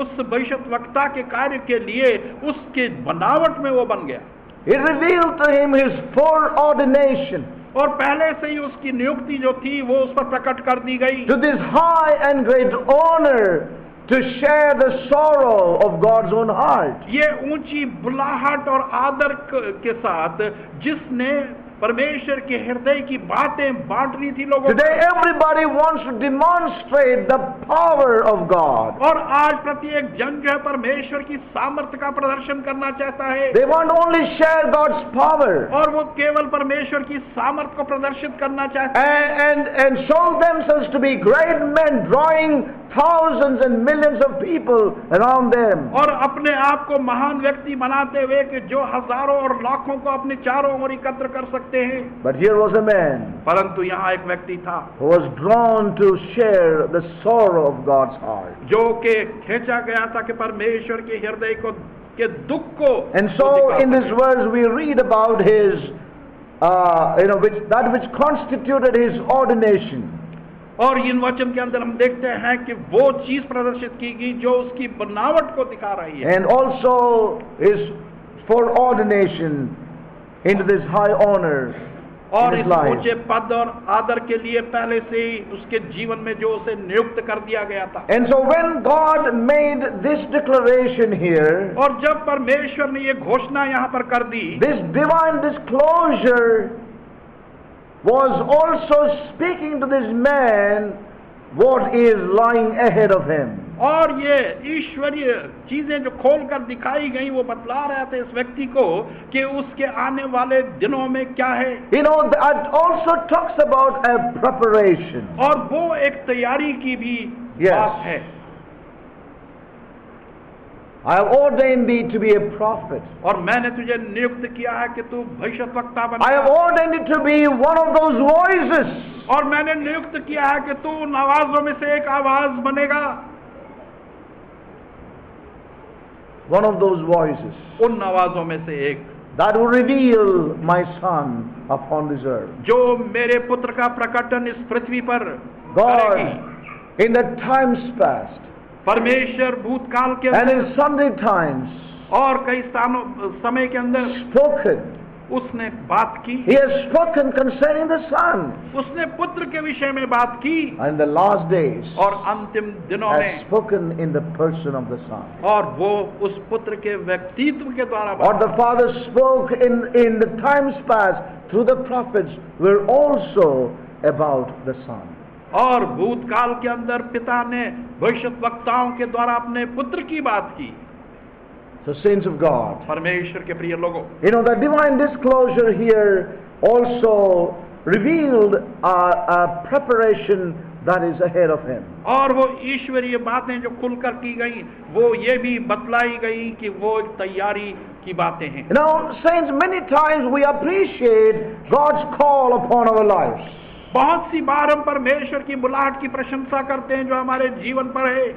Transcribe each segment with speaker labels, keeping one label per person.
Speaker 1: उस भविष्यद्वक्ता के कार्य के लिए उसके बनावट में वो बन गया।
Speaker 2: It revealed to him his foreordination
Speaker 1: और पहले से ही उसकी नियुक्ति जो थी वो उस पर प्रकट कर दी गई
Speaker 2: to this high and great honor to share the sorrow of God's own heart.
Speaker 1: ये ऊंची बुलाहट और आदर के साथ जिसने परमेश्वर के हृदय की बातें बांटनी थी लोगों
Speaker 2: Today everybody wants to demonstrate the power of God.
Speaker 1: और आज प्रत्येक जन जो है परमेश्वर की सामर्थ्य का प्रदर्शन करना चाहता है
Speaker 2: They want to only share God's power
Speaker 1: और वो केवल परमेश्वर की सामर्थ्य को प्रदर्शित करना चाहते हैं
Speaker 2: and show themselves to be great men, drawing thousands and millions of people around them.
Speaker 1: और अपने आप को महान व्यक्ति बनाते हुए कि जो हजारों और लाखों को अपने चारों ओर एकत्र कर सकते हैं।
Speaker 2: But here was a man
Speaker 1: परंतु यहाँ एक व्यक्ति था
Speaker 2: who was drawn to share the sorrow of God's heart.
Speaker 1: जो कि खींचा गया था कि परमेश्वर के हृदय को के दुख को
Speaker 2: And so in this verse we read about his which constituted his ordination.
Speaker 1: और इन वचन के अंदर हम देखते हैं कि वो चीज प्रदर्शित की गई जो उसकी बनावट को दिखा रही है
Speaker 2: And also his foreordination into this high honor
Speaker 1: और
Speaker 2: in
Speaker 1: इस
Speaker 2: his life.
Speaker 1: ऊंचे पद और आदर के लिए पहले से ही उसके जीवन में जो उसे नियुक्त कर दिया गया था।
Speaker 2: And so when God made this declaration here,
Speaker 1: और जब परमेश्वर ने ये घोषणा यहाँ पर कर दी,
Speaker 2: this divine disclosure was also speaking to this man what is lying ahead of him.
Speaker 1: और ये ईश्वरीय चीजें जो खोल कर दिखाई गई वो बतला रहे थे इस व्यक्ति को कि उसके आने वाले दिनों में क्या है।
Speaker 2: You know, that also talks about a preparation.
Speaker 1: और वो एक तैयारी की भी
Speaker 2: Yes.
Speaker 1: बात है।
Speaker 2: I have ordained thee to be a prophet.
Speaker 1: और मैंने तुझे नियुक्त किया है कि तू भविष्यद्वक्ता बन।
Speaker 2: I have ordained thee to be one of those voices.
Speaker 1: और मैंने नियुक्त किया है कि तू उन आवाजों में से एक आवाज बनेगा।
Speaker 2: One of those voices
Speaker 1: उन आवाजों में से एक
Speaker 2: that will reveal my son upon this earth.
Speaker 1: जो मेरे पुत्र का प्रकटन इस पृथ्वी पर करेगी।
Speaker 2: God in the times past
Speaker 1: परमेश्वर भूतकाल के
Speaker 2: and
Speaker 1: अंदर
Speaker 2: in sundry times
Speaker 1: और कई स्थानों समय के अंदर
Speaker 2: spoken.
Speaker 1: उसने बात की।
Speaker 2: He has spoken concerning the son.
Speaker 1: उसने पुत्र के विषय में बात की
Speaker 2: And in the last days
Speaker 1: और अंतिम दिनों
Speaker 2: has
Speaker 1: में
Speaker 2: spoken in the person of the son.
Speaker 1: और वो उस पुत्र के व्यक्तित्व के द्वारा
Speaker 2: What the father spoke in the times past through the prophets were also about the son.
Speaker 1: और भूतकाल के अंदर पिता ने भविष्यद्वक्ताओं के द्वारा अपने पुत्र की बात की।
Speaker 2: So saints of God,
Speaker 1: परमेश्वर के प्रिय लोगों,
Speaker 2: you know, the divine disclosure here also revealed a preparation that is ahead of him.
Speaker 1: और वो ईश्वरीय बातें जो खुलकर की गई वो ये भी बतलाई गई कि वो एक तैयारी की बातें हैं।
Speaker 2: Now, saints, many times we appreciate God's call upon our lives.
Speaker 1: बहुत सी बार हम परमेश्वर की बुलाहट की प्रशंसा करते हैं जो हमारे जीवन पर है।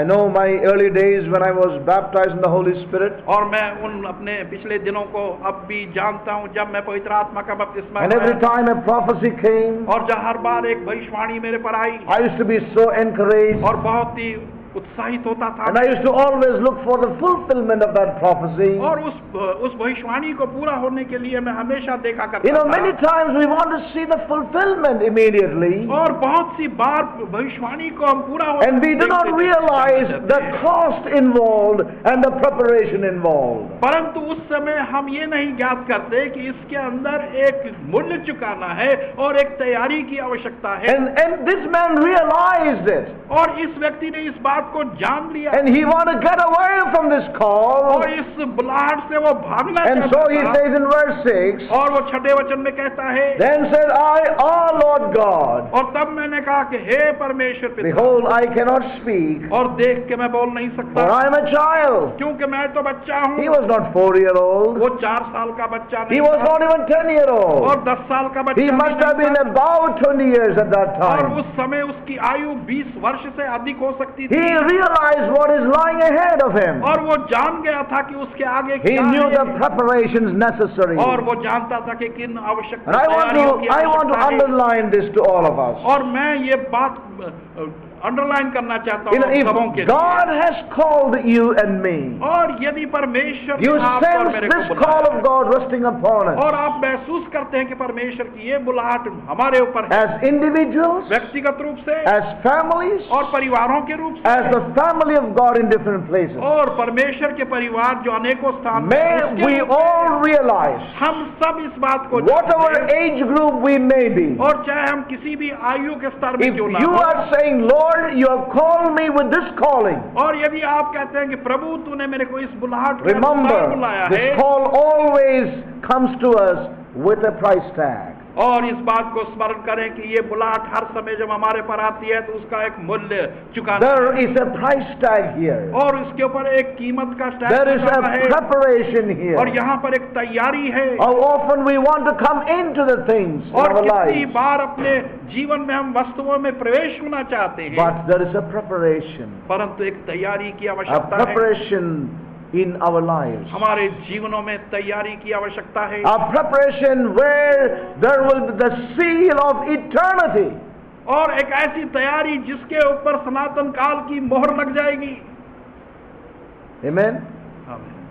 Speaker 2: I know my early days when I was baptized in the Holy Spirit.
Speaker 1: और मैं उन अपने पिछले दिनों को अब भी जानता हूँ जब मैं पवित्र आत्मा का बपतिस्मा
Speaker 2: And every
Speaker 1: पाया
Speaker 2: time a prophecy came,
Speaker 1: और जब हर बार एक भविष्यवाणी मेरे पर आई
Speaker 2: I used to be so encouraged.
Speaker 1: और बहुत ही उत्साहित होता था
Speaker 2: And I used to always look for the fulfillment of that prophecy.
Speaker 1: और उस भविष्यवाणी को पूरा होने के लिए मैं हमेशा देखा
Speaker 2: You
Speaker 1: करता
Speaker 2: know, many
Speaker 1: था।
Speaker 2: times we want to see the fulfillment immediately.
Speaker 1: और बहुत सी बार भविष्यवाणी को हम पूरा होते
Speaker 2: And we do not realize the cost involved and the preparation involved.
Speaker 1: परंतु उस समय हम ये नहीं ज्ञात करते कि इसके अंदर एक मूल्य चुकाना है और एक तैयारी की आवश्यकता है।
Speaker 2: And this man realized it.
Speaker 1: और इस व्यक्ति ने इस बात को जान लिया
Speaker 2: And he wanted to get away from this call.
Speaker 1: और इस बुलाहट से वो भागना
Speaker 2: And so he
Speaker 1: चाहता था।
Speaker 2: says in verse 6,
Speaker 1: और वो 6 वचन में कहता है,
Speaker 2: Then said I, Lord God,
Speaker 1: और तब मैंने कहा कि हे परमेश्वर पिता,
Speaker 2: behold, I cannot speak,
Speaker 1: और देख के मैं बोल नहीं सकता
Speaker 2: for I am a child.
Speaker 1: क्योंकि मैं तो बच्चा
Speaker 2: He
Speaker 1: हूँ।
Speaker 2: was not 4-year-old.
Speaker 1: वो 4 साल का बच्चा
Speaker 2: He
Speaker 1: नहीं
Speaker 2: was
Speaker 1: था
Speaker 2: not even 10-year-old.
Speaker 1: और 10 साल का बच्चा
Speaker 2: He must
Speaker 1: नहीं
Speaker 2: have been
Speaker 1: था।
Speaker 2: about 20 years at that
Speaker 1: और
Speaker 2: time.
Speaker 1: उस समय उसकी आयु 20 वर्ष से अधिक हो सकती
Speaker 2: He
Speaker 1: थी
Speaker 2: realized what is lying ahead of him.
Speaker 1: और वो जान गया था कि उसके आगे
Speaker 2: He
Speaker 1: क्या
Speaker 2: knew the
Speaker 1: है
Speaker 2: preparations necessary.
Speaker 1: और वो जानता था कि किन आवश्यक
Speaker 2: And I want
Speaker 1: तैयारियों की
Speaker 2: to
Speaker 1: आवश्यकता है।
Speaker 2: underline this to all of us.
Speaker 1: और मैं ये बात अंडरलाइन करना चाहता
Speaker 2: You know,
Speaker 1: हूँ सबों के
Speaker 2: if God has called you and me,
Speaker 1: और यदि परमेश्वर
Speaker 2: you
Speaker 1: ने आपको और
Speaker 2: sense
Speaker 1: मेरे
Speaker 2: this
Speaker 1: को
Speaker 2: call
Speaker 1: बुलाया
Speaker 2: of God resting upon us
Speaker 1: और आप महसूस करते हैं कि परमेश्वर की ये बुलाहट हमारे ऊपर है,
Speaker 2: as individuals,
Speaker 1: व्यक्तिगत रूप से
Speaker 2: as families,
Speaker 1: और परिवारों के रूप से
Speaker 2: as the family of God in different places.
Speaker 1: और परमेश्वर के परिवार जो अनेकों स्थान
Speaker 2: May
Speaker 1: हैं, उसके
Speaker 2: we
Speaker 1: रूप में
Speaker 2: all realize,
Speaker 1: हम सब इस बात को
Speaker 2: whatever
Speaker 1: जानते हैं,
Speaker 2: age group we may be,
Speaker 1: और चाहे हम किसी भी आयु के स्तर में
Speaker 2: if
Speaker 1: क्यों ना
Speaker 2: you
Speaker 1: हो,
Speaker 2: are saying, Lord, you have called me with this calling,
Speaker 1: और यदि आप कहते हैं कि प्रभु तूने मेरे को इस बुलाहट के अनुसार
Speaker 2: remember,
Speaker 1: बुलाया
Speaker 2: this
Speaker 1: है,
Speaker 2: call always comes to us with a price tag.
Speaker 1: और इस बात को स्मरण करें कि ये बुलाहट हर समय जब हमारे पर आती है तो उसका एक मूल्य चुकाना
Speaker 2: There
Speaker 1: है,
Speaker 2: is a price tag here.
Speaker 1: और इसके ऊपर एक कीमत का
Speaker 2: There
Speaker 1: स्टैम्प
Speaker 2: is a
Speaker 1: लगा है,
Speaker 2: preparation here.
Speaker 1: और यहाँ पर एक तैयारी है,
Speaker 2: How often we want to come into the things in
Speaker 1: और
Speaker 2: our
Speaker 1: कितनी
Speaker 2: lives,
Speaker 1: बार अपने जीवन में हम वस्तुओं में प्रवेश होना चाहते हैं,
Speaker 2: but there is a preparation.
Speaker 1: परंतु एक तैयारी की
Speaker 2: A
Speaker 1: आवश्यकता है,
Speaker 2: preparation in our lives.
Speaker 1: हमारे जीवनों में तैयारी की आवश्यकता है,
Speaker 2: A preparation where there will be the seal of eternity.
Speaker 1: और एक ऐसी तैयारी जिसके ऊपर सनातन काल की मोहर लग जाएगी।
Speaker 2: Amen?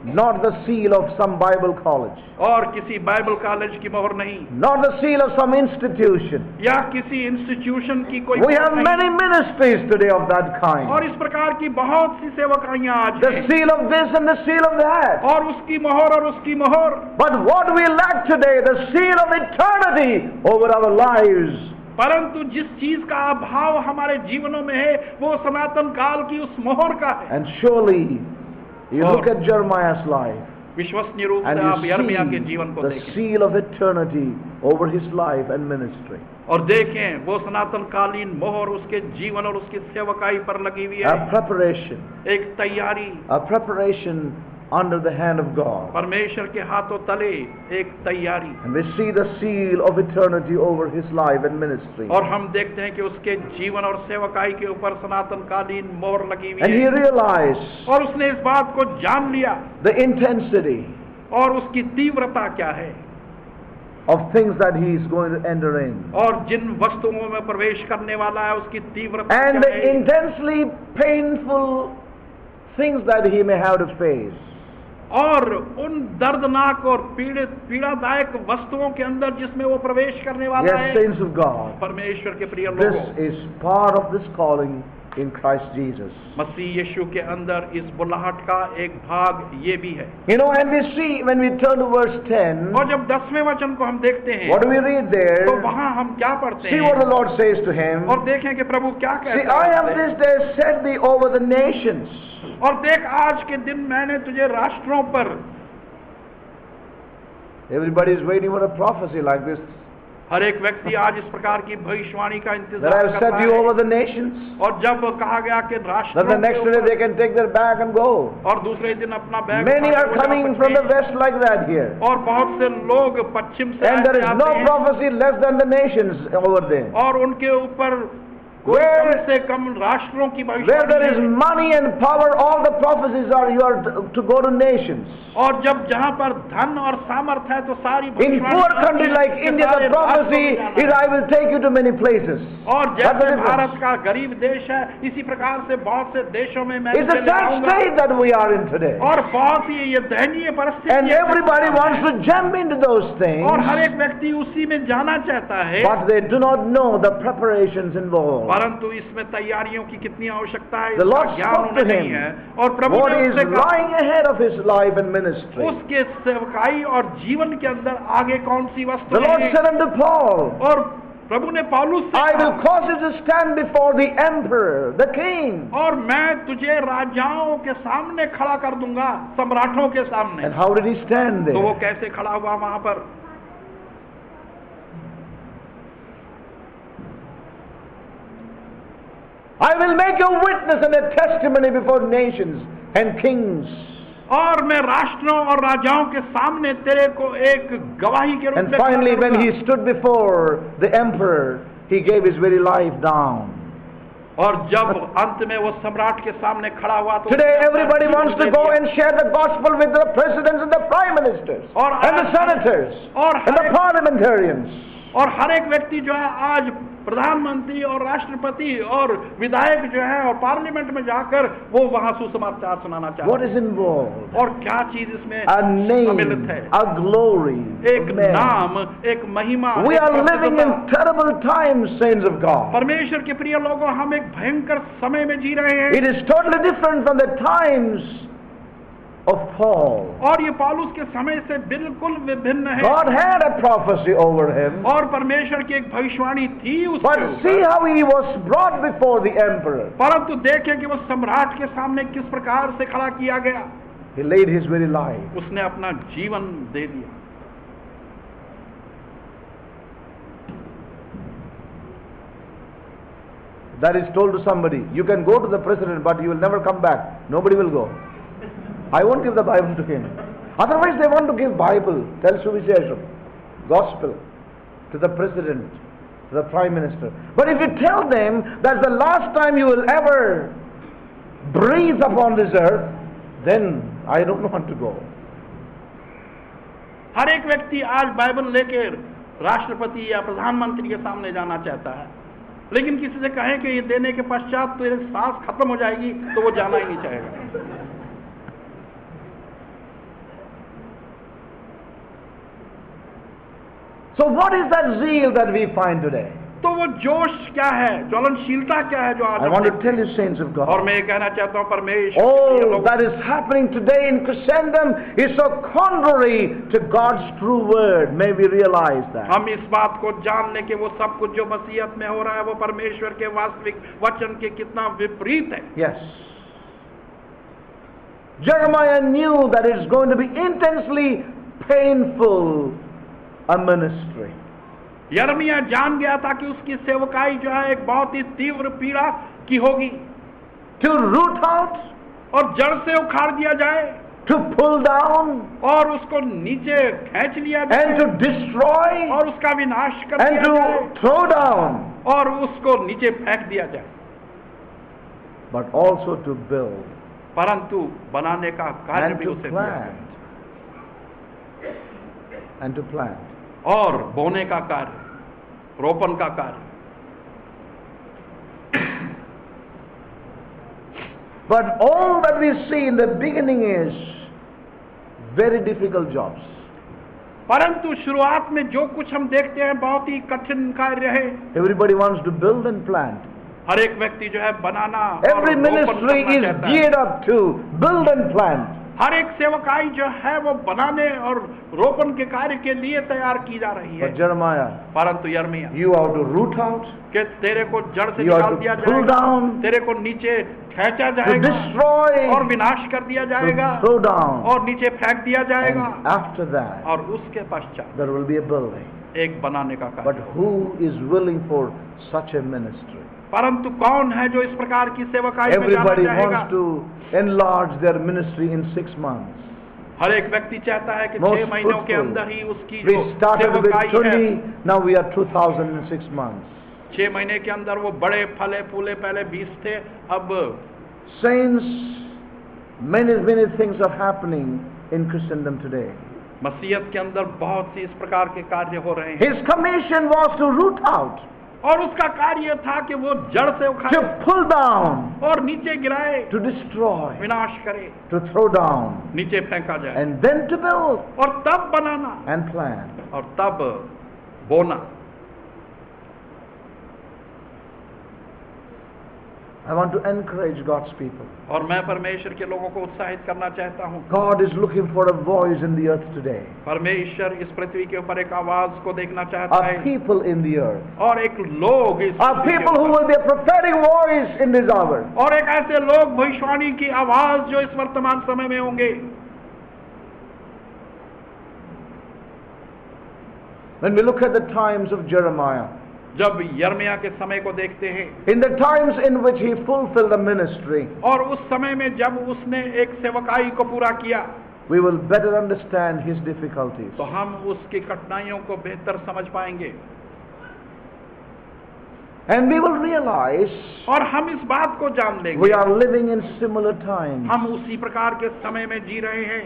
Speaker 2: Not the seal of some Bible college.
Speaker 1: और किसी बाइबल कॉलेज की मोहर नहीं,
Speaker 2: Not the seal of some institution.
Speaker 1: या किसी इंस्टीट्यूशन की कोई
Speaker 2: We
Speaker 1: मोहर
Speaker 2: have
Speaker 1: नहीं।
Speaker 2: many ministries today of that kind.
Speaker 1: और इस प्रकार की बहुत सी सेवकाइयां आज
Speaker 2: The
Speaker 1: हैं,
Speaker 2: seal of this and the seal of that.
Speaker 1: और उसकी मोहर और उसकी मोहर,
Speaker 2: But what we lack today, the seal of eternity over our lives.
Speaker 1: परंतु जिस चीज का अभाव हमारे जीवनों में है वो सनातन काल की उस मोहर का है।
Speaker 2: And surely, you
Speaker 1: और
Speaker 2: look at Jeremiah's life
Speaker 1: विश्वसनीय रूप
Speaker 2: and
Speaker 1: से आप
Speaker 2: you
Speaker 1: यिर्मयाह के
Speaker 2: see
Speaker 1: जीवन को
Speaker 2: the
Speaker 1: देखें
Speaker 2: seal of eternity over his life and ministry.
Speaker 1: और देखें वो सनातन कालीन मोहर उसके जीवन और उसकी सेवकाई पर लगी हुई है,
Speaker 2: A preparation,
Speaker 1: एक तैयारी,
Speaker 2: a preparation under the hand of God.
Speaker 1: परमेश्वर के हाथों तले एक तैयारी,
Speaker 2: And we see the seal of eternity over his life and ministry.
Speaker 1: और हम देखते हैं कि उसके जीवन और सेवकाई के ऊपर सनातन कालीन मोहर लगी हुई
Speaker 2: And he
Speaker 1: है,
Speaker 2: realized
Speaker 1: और उसने इस बात को जान लिया
Speaker 2: the intensity
Speaker 1: और उसकी तीव्रता क्या है,
Speaker 2: of things that he is going to enter in.
Speaker 1: और जिन वस्तुओं में प्रवेश करने वाला है उसकी तीव्रता
Speaker 2: And
Speaker 1: क्या
Speaker 2: the
Speaker 1: है,
Speaker 2: intensely painful things that he may have to face.
Speaker 1: और उन दर्दनाक और पीड़ादायक वस्तुओं के अंदर जिसमें वो प्रवेश करने वाला
Speaker 2: Yes,
Speaker 1: है,
Speaker 2: saints of God,
Speaker 1: परमेश्वर के प्रिय
Speaker 2: this
Speaker 1: लोगों,
Speaker 2: is part of this calling in Christ Jesus.
Speaker 1: मसीह यीशु के अंदर इस बुलाहट का एक भाग ये भी है।
Speaker 2: You know, and we see when we turn to verse 10,
Speaker 1: और जब 10वें वचन को हम देखते हैं
Speaker 2: what do we read
Speaker 1: तो
Speaker 2: there?
Speaker 1: वहां हम क्या पढ़ते
Speaker 2: See what
Speaker 1: हैं,
Speaker 2: the Lord says to him.
Speaker 1: और देखें कि प्रभु क्या
Speaker 2: See,
Speaker 1: कहते
Speaker 2: I have
Speaker 1: हैं,
Speaker 2: this day set thee over the nations.
Speaker 1: और देख आज के दिन मैंने तुझे राष्ट्रों पर,
Speaker 2: Everybody is waiting for a prophecy like this.
Speaker 1: हर एक व्यक्ति आज इस प्रकार की भविष्यवाणी का
Speaker 2: That I
Speaker 1: इंतजार
Speaker 2: have
Speaker 1: करता
Speaker 2: set you over
Speaker 1: है,
Speaker 2: the nations.
Speaker 1: और जब कहा गया कि
Speaker 2: Then the
Speaker 1: राष्ट्रों
Speaker 2: next
Speaker 1: के
Speaker 2: day
Speaker 1: ऊपर,
Speaker 2: they can take their bag and go.
Speaker 1: और दूसरे दिन अपना बैग
Speaker 2: Many
Speaker 1: उठा
Speaker 2: are
Speaker 1: के वो
Speaker 2: coming
Speaker 1: जा
Speaker 2: from the
Speaker 1: सकते हैं।
Speaker 2: west like that here.
Speaker 1: और बहुत से लोग पश्चिम से
Speaker 2: And there is
Speaker 1: आते
Speaker 2: no
Speaker 1: हैं,
Speaker 2: prophecy less than the nations over there.
Speaker 1: और उनके ऊपर कोई
Speaker 2: Where-
Speaker 1: कम से कम राष्ट्रों की
Speaker 2: Where there
Speaker 1: भविष्यवाणी
Speaker 2: is
Speaker 1: है।
Speaker 2: money and power, all the prophecies are you are to go to nations.
Speaker 1: और जब जहाँ पर धन और सामर्थ्य है तो सारी
Speaker 2: In
Speaker 1: भविष्यवाणी
Speaker 2: poor
Speaker 1: होती
Speaker 2: country
Speaker 1: है
Speaker 2: like
Speaker 1: कि
Speaker 2: India,
Speaker 1: सारे
Speaker 2: the prophecy
Speaker 1: राष्ट्रों में
Speaker 2: is
Speaker 1: जाना है।
Speaker 2: I will take you to many places.
Speaker 1: और
Speaker 2: That's the
Speaker 1: जैसे
Speaker 2: difference.
Speaker 1: भारत का गरीब देश है इसी प्रकार से बहुत से देशों में मैं
Speaker 2: It's a
Speaker 1: तुझे ले
Speaker 2: sad
Speaker 1: जाऊंगा।
Speaker 2: state that we are in today.
Speaker 1: और बहुत ही ये दयनीय परिस्थिति
Speaker 2: And
Speaker 1: है।
Speaker 2: everybody wants to jump into those things,
Speaker 1: और हर एक व्यक्ति उसी में जाना चाहता है,
Speaker 2: but they do not know the preparations involved.
Speaker 1: परंतु इसमें तैयारियों की कितनी आवश्यकता है
Speaker 2: The Lord
Speaker 1: इसका ज्ञान
Speaker 2: spoke to
Speaker 1: उन्हें नहीं
Speaker 2: him
Speaker 1: है। और प्रभु
Speaker 2: What
Speaker 1: ने
Speaker 2: is
Speaker 1: उससे कहा
Speaker 2: lying ahead of his life and ministry.
Speaker 1: उसके सेवकाई और जीवन के अंदर आगे कौन सी वस्तु
Speaker 2: The Lord
Speaker 1: है।
Speaker 2: said unto Paul,
Speaker 1: और प्रभु ने पौलुस से
Speaker 2: I will
Speaker 1: कहा,
Speaker 2: cause you to stand before the emperor, the king.
Speaker 1: और मैं तुझे राजाओं के सामने खड़ा कर दूंगा, सम्राटों के सामने।
Speaker 2: And how did he stand
Speaker 1: तो वो
Speaker 2: there?
Speaker 1: कैसे खड़ा हुआ वहां पर?
Speaker 2: I will make you a witness and a testimony before nations and kings.
Speaker 1: और मैं राष्ट्रों और राजाओं के सामने तेरे को एक गवाही के रूप
Speaker 2: And
Speaker 1: में
Speaker 2: finally,
Speaker 1: खड़ा
Speaker 2: when
Speaker 1: करूंगा।
Speaker 2: he stood before the emperor, he gave his very life down.
Speaker 1: और जब अंत में वो सम्राट के सामने खड़ा हुआ तो
Speaker 2: Today,
Speaker 1: उसने अपना
Speaker 2: everybody
Speaker 1: जीवन
Speaker 2: wants to
Speaker 1: दे
Speaker 2: go
Speaker 1: दिया।
Speaker 2: and share the gospel with the presidents and the prime ministers
Speaker 1: और
Speaker 2: and the senators
Speaker 1: और
Speaker 2: and the
Speaker 1: हर एक-
Speaker 2: parliamentarians.
Speaker 1: और हर एक व्यक्ति जो है आज प्रधानमंत्री और राष्ट्रपति और विधायक जो है और पार्लियामेंट में जाकर वो वहां सुसमाचार सुनाना
Speaker 2: What
Speaker 1: चाहते
Speaker 2: is involved?
Speaker 1: हैं। और क्या चीज इसमें
Speaker 2: A
Speaker 1: सम्मिलित
Speaker 2: name,
Speaker 1: है?
Speaker 2: a glory.
Speaker 1: एक
Speaker 2: of men.
Speaker 1: नाम, एक महिमा,
Speaker 2: We
Speaker 1: एक
Speaker 2: are living in
Speaker 1: प्रसिद्धता।
Speaker 2: terrible times, saints of God.
Speaker 1: परमेश्वर के प्रिय लोगों, हम एक भयंकर समय में जी रहे हैं।
Speaker 2: It is totally different from the times of Paul.
Speaker 1: और ये पौलुस के समय से बिल्कुल विभिन्न है।
Speaker 2: God had a prophecy over him,
Speaker 1: और परमेश्वर की एक भविष्यवाणी थी उसके
Speaker 2: but see
Speaker 1: ऊपर।
Speaker 2: how he was brought before the emperor.
Speaker 1: परंतु देखें कि वो सम्राट के सामने किस प्रकार से खड़ा किया गया।
Speaker 2: He laid his very life.
Speaker 1: उसने अपना जीवन दे दिया।
Speaker 2: That is told to somebody, you can go to the president, but you will never come back. Nobody will go. I won't give the Bible to him. Otherwise they want to give Bible, tell Suvishesham, gospel to the president, to the prime minister. But if you tell them that's the last time you will ever breathe upon this earth, then I don't want to go.
Speaker 1: हर एक व्यक्ति आज Bible लेकर राष्ट्रपति या प्रधानमंत्री के सामने जाना चाहता है, लेकिन किसी से कहें कि ये देने के पश्चात तो एक सांस खत्म हो जाएगी, तो वो जाना ही नहीं चाहेगा।
Speaker 2: So what is that zeal that we find today?
Speaker 1: तो वो जोश क्या है, ज्वलनशीलता क्या है जो आज
Speaker 2: I
Speaker 1: हम
Speaker 2: want to
Speaker 1: देखते
Speaker 2: tell
Speaker 1: हैं?
Speaker 2: you, saints of
Speaker 1: और
Speaker 2: God,
Speaker 1: मैं ये कहना चाहता हूँ परमेश्वर के
Speaker 2: all
Speaker 1: प्रिय लोगों,
Speaker 2: that is happening today in Christendom is so contrary to God's true word. May we realize that.
Speaker 1: हम इस बात को जान लें कि वो सब कुछ जो मसीहत में हो रहा है वो परमेश्वर के वास्तविक वचन के कितना विपरीत है।
Speaker 2: Yes. Jeremiah knew that it's going to be intensely painful a ministry.
Speaker 1: यर्मिया जान गया था कि उसकी सेवकाई जो है एक बहुत ही तीव्र पीड़ा की होगी।
Speaker 2: To root out,
Speaker 1: और जड़ से उखाड़ दिया जाए,
Speaker 2: to pull down,
Speaker 1: और उसको नीचे खींच लिया जाए,
Speaker 2: and to destroy,
Speaker 1: और उसका विनाश कर
Speaker 2: and
Speaker 1: दिया
Speaker 2: to
Speaker 1: जाए,
Speaker 2: throw down,
Speaker 1: और उसको नीचे फेंक दिया जाए।
Speaker 2: but also to build
Speaker 1: परंतु बनाने का कार्य
Speaker 2: and
Speaker 1: भी
Speaker 2: to
Speaker 1: उसे दिया गया।
Speaker 2: plant. And to plant.
Speaker 1: और बोने का कार्य, रोपण का कार्य।
Speaker 2: But all that we see in the beginning is very difficult jobs.
Speaker 1: परंतु शुरुआत में जो कुछ हम देखते हैं बहुत ही कठिन कार्य है।
Speaker 2: Everybody wants to build and plant.
Speaker 1: हर एक व्यक्ति जो है बनाना और
Speaker 2: Every
Speaker 1: रोपण
Speaker 2: ministry
Speaker 1: करना
Speaker 2: is
Speaker 1: चाहता है।
Speaker 2: geared up to build and plant.
Speaker 1: हर एक सेवकाई जो है वो बनाने और रोपण के कार्य के लिए तैयार की जा रही है।
Speaker 2: But Jeremiah,
Speaker 1: परंतु यर्मिया
Speaker 2: you have to root out,
Speaker 1: कि तेरे को जड़ से
Speaker 2: you have
Speaker 1: निकाल
Speaker 2: to
Speaker 1: दिया
Speaker 2: pull
Speaker 1: जाएगा,
Speaker 2: down,
Speaker 1: तेरे को नीचे खींचा
Speaker 2: to
Speaker 1: जाएगा
Speaker 2: destroy,
Speaker 1: और विनाश कर दिया जाएगा
Speaker 2: to throw down.
Speaker 1: और नीचे फेंक दिया जाएगा,
Speaker 2: And after that,
Speaker 1: और उसके पश्चात
Speaker 2: there will be a building.
Speaker 1: एक बनाने का
Speaker 2: But
Speaker 1: कार्य।
Speaker 2: who is willing for such a ministry?
Speaker 1: परंतु कौन है जो इस प्रकार की सेवकाई में जाना
Speaker 2: Everybody
Speaker 1: चाहेगा?
Speaker 2: wants to enlarge their ministry in 6 months.
Speaker 1: हर एक व्यक्ति चाहता है कि
Speaker 2: Most
Speaker 1: 6 महीनों के
Speaker 2: fruitful.
Speaker 1: अंदर ही उसकी
Speaker 2: We
Speaker 1: जो
Speaker 2: started with
Speaker 1: सेवकाई है,
Speaker 2: 20, now we are 2000 in 6 months.
Speaker 1: 6 महीने के अंदर वो बड़े फले फूले, पहले 20 थे, अब
Speaker 2: Saints, many things are happening in Christendom today.
Speaker 1: मसीहत के अंदर बहुत सी इस प्रकार के कार्य हो रहे हैं।
Speaker 2: His commission was to root out,
Speaker 1: और उसका कार्य था कि वो जड़ से
Speaker 2: to
Speaker 1: उखाड़े
Speaker 2: pull down,
Speaker 1: और नीचे गिराए,
Speaker 2: to destroy,
Speaker 1: विनाश करे,
Speaker 2: to throw down,
Speaker 1: नीचे फेंका जाए,
Speaker 2: and then to build
Speaker 1: और तब बनाना
Speaker 2: and plant.
Speaker 1: और तब बोना।
Speaker 2: I want to encourage God's people.
Speaker 1: और मैं परमेश्वर के लोगों को उत्साहित करना चाहता हूँ।
Speaker 2: God is looking for a voice in the earth today.
Speaker 1: परमेश्वर इस पृथ्वी के ऊपर एक आवाज को देखना चाहता
Speaker 2: A
Speaker 1: है
Speaker 2: people in the earth.
Speaker 1: और एक लोग इस
Speaker 2: A
Speaker 1: पृथ्वी के
Speaker 2: people who
Speaker 1: ऊपर,
Speaker 2: will be a prophetic voice in this hour.
Speaker 1: और एक ऐसे लोग भविष्यवाणी की आवाज जो इस वर्तमान समय में होंगे।
Speaker 2: When we look at the times of Jeremiah,
Speaker 1: जब यर्मिया के समय को देखते हैं
Speaker 2: in the times in which he fulfilled the ministry,
Speaker 1: और उस समय में जब उसने एक सेवकाई को पूरा किया,
Speaker 2: we will better understand his difficulties.
Speaker 1: तो हम उसकी कठिनाइयों को बेहतर समझ पाएंगे
Speaker 2: And we will realize
Speaker 1: और हम इस बात को जान
Speaker 2: we
Speaker 1: लेंगे
Speaker 2: are living in similar times.
Speaker 1: हम उसी प्रकार के समय में जी रहे हैं।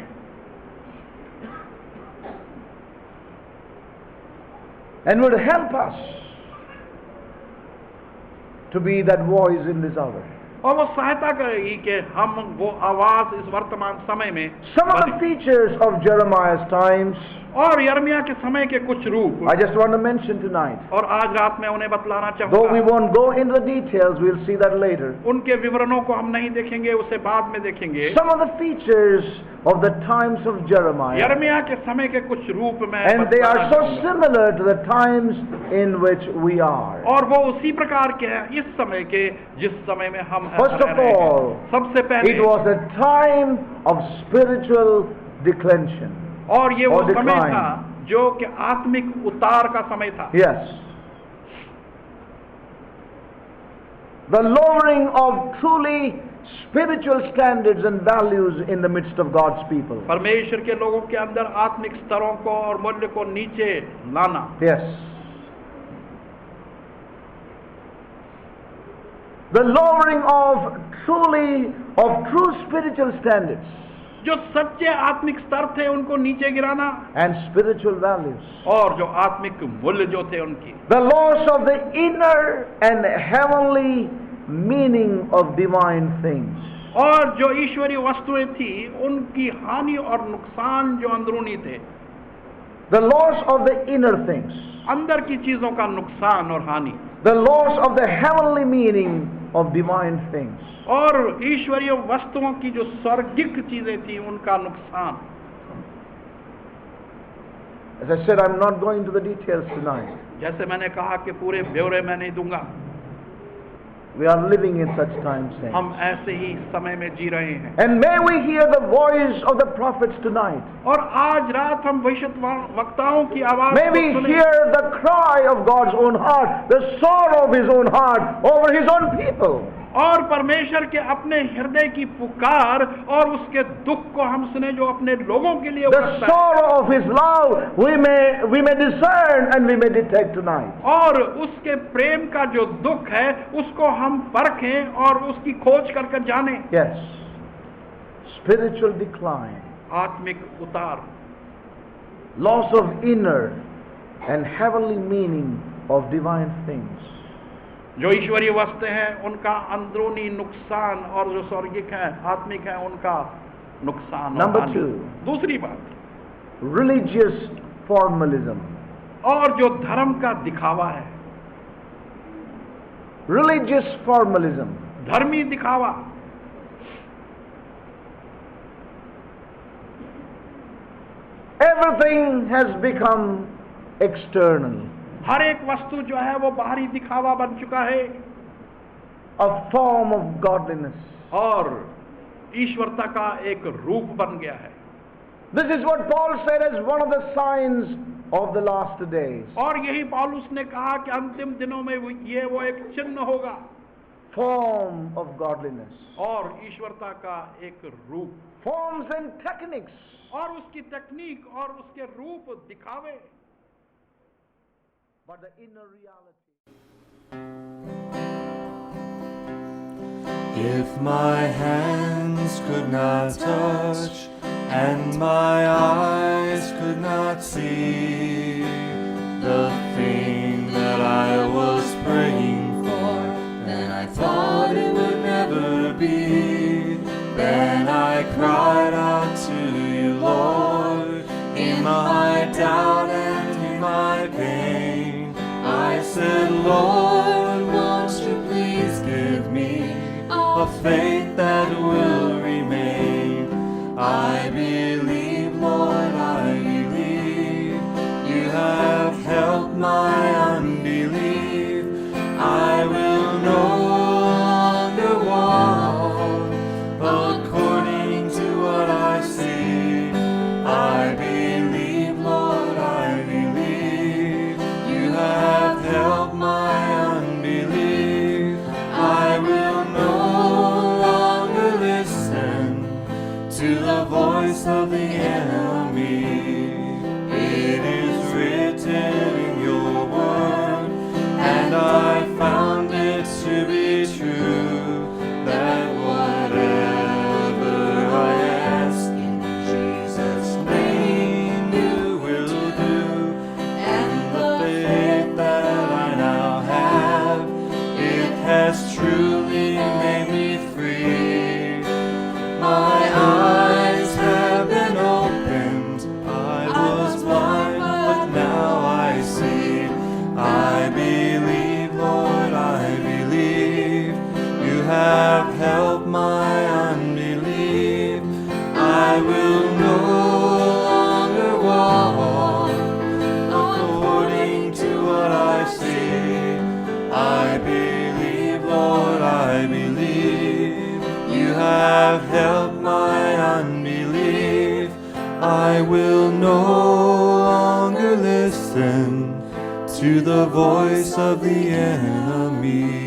Speaker 2: And would help us to be that voice in this hour.
Speaker 1: और वो सहायता करेगी कि हम वो आवाज इस वर्तमान समय में
Speaker 2: Some of the
Speaker 1: बनें।
Speaker 2: features of Jeremiah's times,
Speaker 1: और यर्मिया के समय के कुछ रूप,
Speaker 2: I just want to mention tonight.
Speaker 1: और आज रात में उन्हें बतलाना
Speaker 2: Though we
Speaker 1: चाहूंगा।
Speaker 2: won't go into the details, we'll see that later.
Speaker 1: उनके विवरणों को हम नहीं देखेंगे, उसे बाद में देखेंगे।
Speaker 2: Some of the features of the times of Jeremiah,
Speaker 1: यर्मिया के समय के कुछ रूप में
Speaker 2: and they are
Speaker 1: बतलाना
Speaker 2: so
Speaker 1: चाहूंगा।
Speaker 2: similar to the times in which we are.
Speaker 1: और वो उसी प्रकार के हैं इस समय के जिस समय में हम
Speaker 2: First
Speaker 1: रह
Speaker 2: of
Speaker 1: रहे हैं।
Speaker 2: all,
Speaker 1: सबसे पहले
Speaker 2: it was a time of spiritual declension.
Speaker 1: और ये वो
Speaker 2: or
Speaker 1: समय
Speaker 2: decline.
Speaker 1: था जो कि आत्मिक उतार का समय था।
Speaker 2: Yes. The lowering of truly spiritual standards and values in the midst of God's people.
Speaker 1: परमेश्वर के लोगों के अंदर आत्मिक स्तरों को और मूल्य को नीचे लाना।
Speaker 2: Yes. The lowering of true spiritual standards
Speaker 1: जो सच्चे आत्मिक स्तर थे उनको नीचे गिराना,
Speaker 2: and spiritual values.
Speaker 1: और जो आत्मिक मूल्य जो थे उनकी,
Speaker 2: The loss of the inner and heavenly meaning of divine things.
Speaker 1: और जो ईश्वरीय वस्तुएं थी उनकी हानि और नुकसान जो अंदरूनी थे।
Speaker 2: The loss of the inner things.
Speaker 1: अंदर की चीजों का नुकसान और हानि,
Speaker 2: The loss of the heavenly meaning of divine things.
Speaker 1: और ईश्वरीय वस्तुओं की जो स्वर्गिक चीजें थी उनका नुकसान।
Speaker 2: As I said, I'm not going to the details tonight.
Speaker 1: जैसे मैंने कहा कि पूरे ब्यौरे मैं नहीं दूंगा,
Speaker 2: We are living in such times. saints.
Speaker 1: हम ऐसे ही समय में जी रहे हैं।
Speaker 2: And may we hear the voice of the prophets tonight.
Speaker 1: और आज रात हम भविष्यद्वक्ताओं की आवाज
Speaker 2: May
Speaker 1: को
Speaker 2: we
Speaker 1: सुनें।
Speaker 2: hear the cry of God's own heart, the sorrow of His own heart over His own people.
Speaker 1: और परमेश्वर के अपने हृदय की पुकार और उसके दुख को हम सुने जो अपने लोगों के लिए
Speaker 2: The
Speaker 1: उठता है।
Speaker 2: sorrow of His love we may discern and we may detect tonight.
Speaker 1: और उसके प्रेम का जो दुख है उसको हम परखें और उसकी खोज कर जानें।
Speaker 2: Yes. Spiritual decline,
Speaker 1: आत्मिक उतार,
Speaker 2: loss of inner and heavenly meaning of divine things.
Speaker 1: जो ईश्वरीय वस्तु हैं उनका अंदरूनी नुकसान और जो स्वर्गिक है आत्मिक है उनका नुकसान और
Speaker 2: Number
Speaker 1: हानि।
Speaker 2: 2.
Speaker 1: दूसरी बात,
Speaker 2: Religious formalism.
Speaker 1: और जो धर्म का दिखावा है,
Speaker 2: Religious formalism.
Speaker 1: धर्मी दिखावा।
Speaker 2: Everything has become external,
Speaker 1: हर एक वस्तु जो है वो बाहरी दिखावा बन चुका है
Speaker 2: a form of godliness.
Speaker 1: और ईश्वरता का एक रूप बन गया है।
Speaker 2: This is what Paul said as one of the signs of the last days.
Speaker 1: और यही पौलुस ने कहा कि अंतिम दिनों में ये वो एक चिन्ह होगा
Speaker 2: Form of godliness.
Speaker 1: और ईश्वरता का एक रूप,
Speaker 2: Forms and techniques.
Speaker 1: और उसकी तकनीक और उसके रूप दिखावे,
Speaker 2: But the inner reality.
Speaker 3: If my hands could not touch and my eyes could not see the thing that I was praying for, then I thought it would never be. Then I cried out to you, Lord, in my doubt and in my pain. I said, Lord, won't you please give me a faith that will remain. I believe, Lord, I believe. You have helped my unbelief. I will no longer walk according to what I see. I believe, Lord, I believe. You have helped my unbelief. I will no longer listen to the voice of the enemy. It is written in your word, and I found it to be true, that whatever I ask in Jesus' name you will do. And the faith that I now have, it has truly made me free. My eyes have been opened. I was blind, but now I see. I believe, Lord, I believe. You have helped my unbelief. I will no longer walk according to what I see. I believe, Lord, I believe. You have helped my unbelief. I will no longer listen to the voice of the enemy.